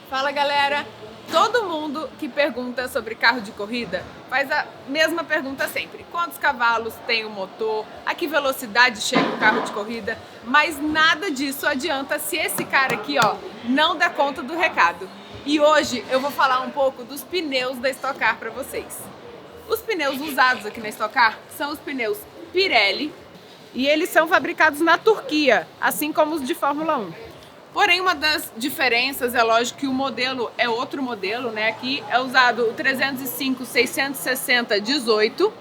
Fala galera! Todo mundo que pergunta sobre carro de corrida faz a mesma pergunta sempre. Quantos cavalos tem o motor? A que velocidade chega o carro de corrida? Mas nada disso adianta se esse cara aqui, ó, não dá conta do recado. E hoje eu vou falar um pouco dos pneus da Stock Car para vocês. Os pneus usados aqui na Stock Car são os pneus Pirelli e eles são fabricados na Turquia, assim como os de Fórmula 1. Porém, uma das diferenças é lógico que o modelo é outro modelo, né? Aqui é usado o 305/660/18.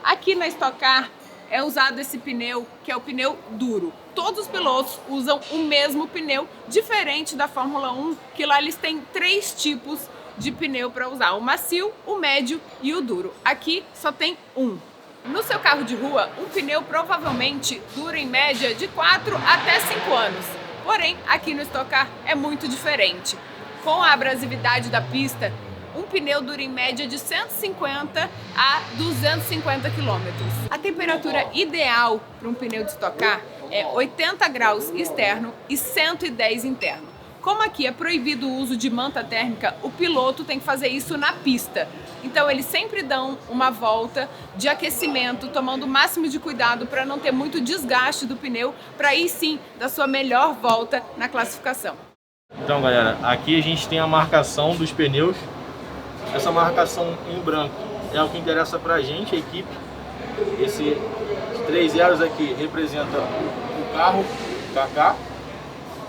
Aqui na Stock Car é usado esse pneu, que é o pneu duro. Todos os pilotos usam o mesmo pneu, diferente da Fórmula 1, que lá eles têm 3 tipos de pneu para usar: o macio, o médio e o duro. Aqui só tem um. No seu carro de rua, um pneu provavelmente dura em média de 4 até 5 anos. Porém, aqui no Stock Car é muito diferente. Com a abrasividade da pista, um pneu dura em média de 150 a 250 km. A temperatura ideal para um pneu de Stock Car é 80 graus externo e 110 interno. Como aqui é proibido o uso de manta térmica, o piloto tem que fazer isso na pista. Então eles sempre dão uma volta de aquecimento, tomando o máximo de cuidado para não ter muito desgaste do pneu, para aí sim dar sua melhor volta na classificação. Então galera, aqui a gente tem a marcação dos pneus. Essa marcação em branco é o que interessa pra gente, a equipe. Esses 3 zeros aqui representam o carro, o KK.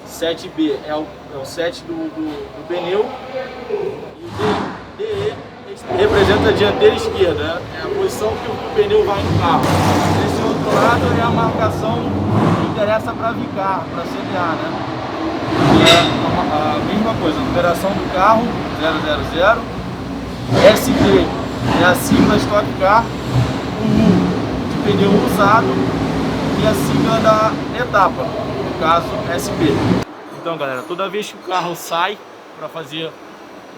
7B é o 7 do pneu. E o DE representa a dianteira esquerda, né? É a posição que o pneu vai no carro. Esse outro lado é a marcação que interessa para Vicar, para CDA, né? E é a mesma coisa, numeração do carro, 000. SD é a sigla Stock Car, o U de pneu usado e a sigla da etapa, no caso SP. Então galera, toda vez que o carro sai para fazer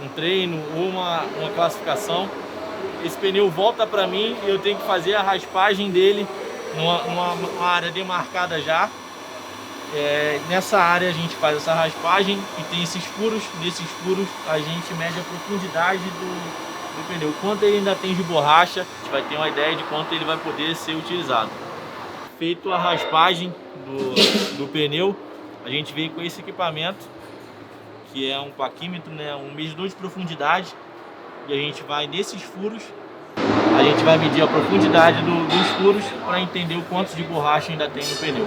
um treino ou uma classificação, esse pneu volta para mim e eu tenho que fazer a raspagem dele numa área demarcada já. Nessa área a gente faz essa raspagem e tem esses furos. Nesses furos a gente mede a profundidade do pneu, quanto ele ainda tem de borracha. A gente vai ter uma ideia de quanto ele vai poder ser utilizado. Feito a raspagem do pneu, a gente vem com esse equipamento, que é um paquímetro, né, um medidor de profundidade, e a gente vai nesses furos, a gente vai medir a profundidade dos furos para entender o quanto de borracha ainda tem no pneu.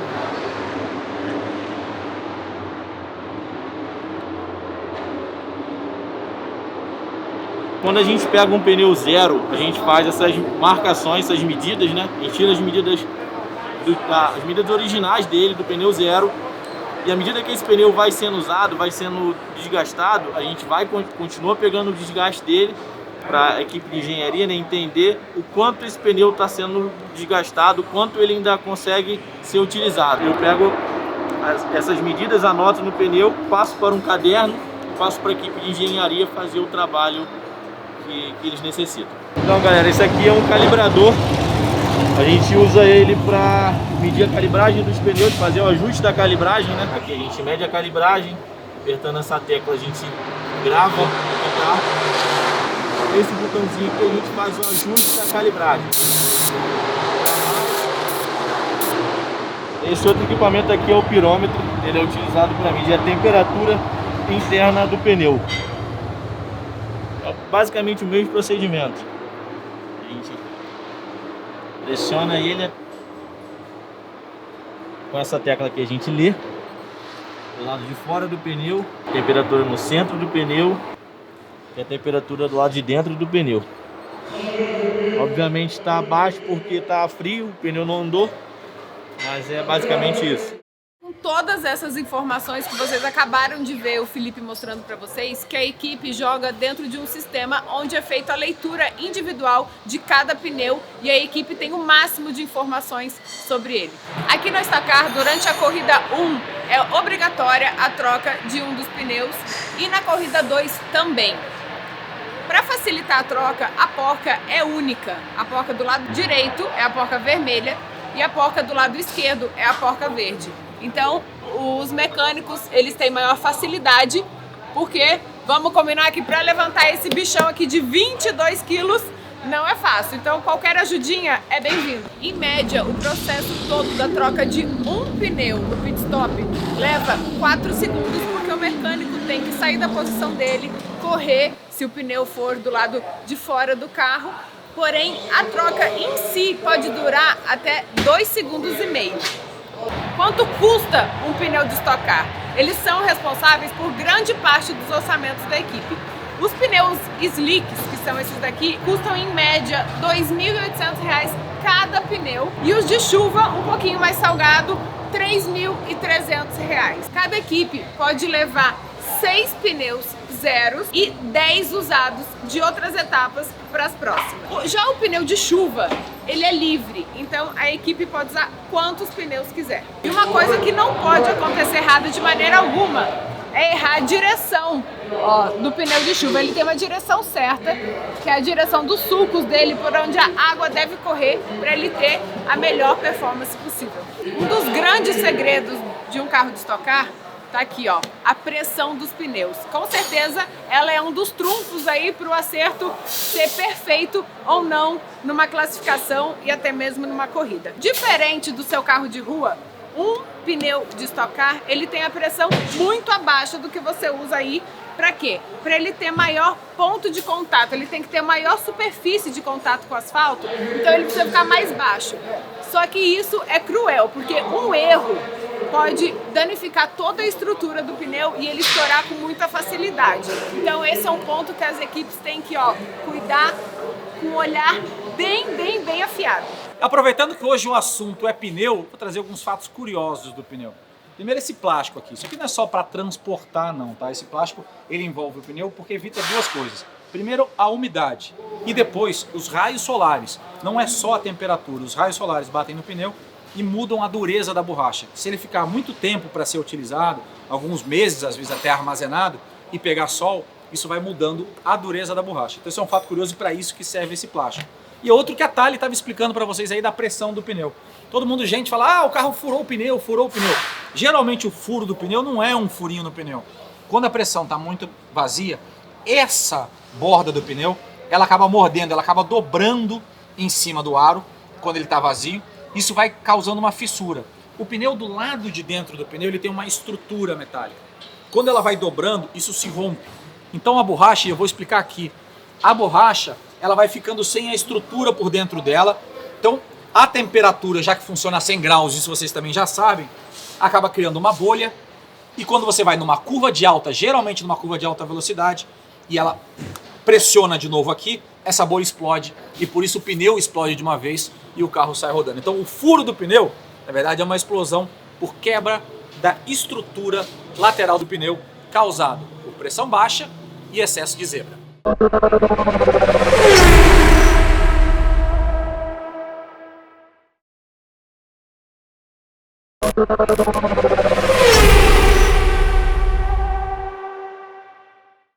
Quando a gente pega um pneu zero, a gente faz essas marcações, essas medidas, né? A gente tira as medidas originais dele, do pneu zero. E à medida que esse pneu vai sendo usado, vai sendo desgastado, a gente continua pegando o desgaste dele para a equipe de engenharia, né, entender o quanto esse pneu está sendo desgastado, o quanto ele ainda consegue ser utilizado. Eu pego essas medidas, anoto no pneu, passo para um caderno, passo para a equipe de engenharia fazer o trabalho que eles necessitam. Então galera, esse aqui é um calibrador. A gente usa ele para medir a calibragem dos pneus, fazer o ajuste da calibragem, né? Aqui a gente mede a calibragem, apertando essa tecla a gente grava o carro. Esse botãozinho aqui a gente faz o ajuste da calibragem. Esse outro equipamento aqui é o pirômetro, ele é utilizado para medir a temperatura interna do pneu. É basicamente o mesmo procedimento. A gente pressiona ele com essa tecla aqui, a gente lê do lado de fora do pneu, temperatura no centro do pneu e a temperatura do lado de dentro do pneu. Obviamente está abaixo porque está frio, o pneu não andou, mas é basicamente isso. Com todas essas informações que vocês acabaram de ver o Felipe mostrando para vocês, que a equipe joga dentro de um sistema onde é feita a leitura individual de cada pneu e a equipe tem o máximo de informações sobre ele. Aqui na Stock Car, durante a corrida 1, é obrigatória a troca de um dos pneus e na corrida 2 também. Para facilitar a troca, a porca é única. A porca do lado direito é a porca vermelha e a porca do lado esquerdo é a porca verde. Então, os mecânicos, eles têm maior facilidade, porque vamos combinar aqui, para levantar esse bichão aqui de 22 quilos, não é fácil. Então, qualquer ajudinha é bem-vindo. Em média, o processo todo da troca de um pneu no pit stop leva 4 segundos, porque o mecânico tem que sair da posição dele, correr, se o pneu for do lado de fora do carro. Porém, a troca em si pode durar até 2,5 segundos. Quanto custa um pneu de Stock Car? Eles são responsáveis por grande parte dos orçamentos da equipe. Os pneus slicks, que são esses daqui, custam em média R$ 2.800 cada pneu. E os de chuva, um pouquinho mais salgado, R$ 3.300. Cada equipe pode levar 6 pneus zeros e 10 usados de outras etapas para as próximas. Já o pneu de chuva, ele é livre, então a equipe pode usar quantos pneus quiser. E uma coisa que não pode acontecer errada de maneira alguma é errar a direção do pneu de chuva. Ele tem uma direção certa, que é a direção dos sulcos dele, por onde a água deve correr para ele ter a melhor performance possível. Um dos grandes segredos de um carro de Stock Car tá aqui, ó, a pressão dos pneus. Com certeza ela é um dos trunfos aí para o acerto ser perfeito ou não numa classificação e até mesmo numa corrida. Diferente do seu carro de rua, um pneu de Stock Car, ele tem a pressão muito abaixo do que você usa aí. Para quê? Para ele ter maior ponto de contato, ele tem que ter maior superfície de contato com o asfalto, então ele precisa ficar mais baixo. Só que isso é cruel, porque um erro pode danificar toda a estrutura do pneu e ele estourar com muita facilidade. Então esse é um ponto que as equipes têm que cuidar com um olhar bem afiado. Aproveitando que hoje o assunto é pneu, vou trazer alguns fatos curiosos do pneu. Primeiro, esse plástico aqui. Isso aqui não é só para transportar não, tá? Esse plástico, ele envolve o pneu porque evita duas coisas. Primeiro, a umidade e depois os raios solares. Não é só a temperatura, os raios solares batem no pneu e mudam a dureza da borracha. Se ele ficar muito tempo para ser utilizado, alguns meses, às vezes até armazenado, e pegar sol, isso vai mudando a dureza da borracha. Então isso é um fato curioso e para isso que serve esse plástico. E outro que a Thali estava explicando para vocês aí da pressão do pneu. Todo mundo, gente, fala, o carro furou o pneu, furou o pneu. Geralmente o furo do pneu não é um furinho no pneu. Quando a pressão está muito vazia, essa borda do pneu, ela acaba mordendo, ela acaba dobrando em cima do aro, quando ele está vazio. Isso vai causando uma fissura. O pneu do lado de dentro do pneu, ele tem uma estrutura metálica. Quando ela vai dobrando, isso se rompe. Então a borracha, eu vou explicar aqui, a borracha, ela vai ficando sem a estrutura por dentro dela. Então a temperatura, já que funciona a 100 graus, isso vocês também já sabem, acaba criando uma bolha. E quando você vai numa curva de alta, geralmente numa curva de alta velocidade, e ela pressiona de novo aqui, essa bolha explode e por isso o pneu explode de uma vez e o carro sai rodando. Então o furo do pneu, na verdade, é uma explosão por quebra da estrutura lateral do pneu causado por pressão baixa e excesso de zebra.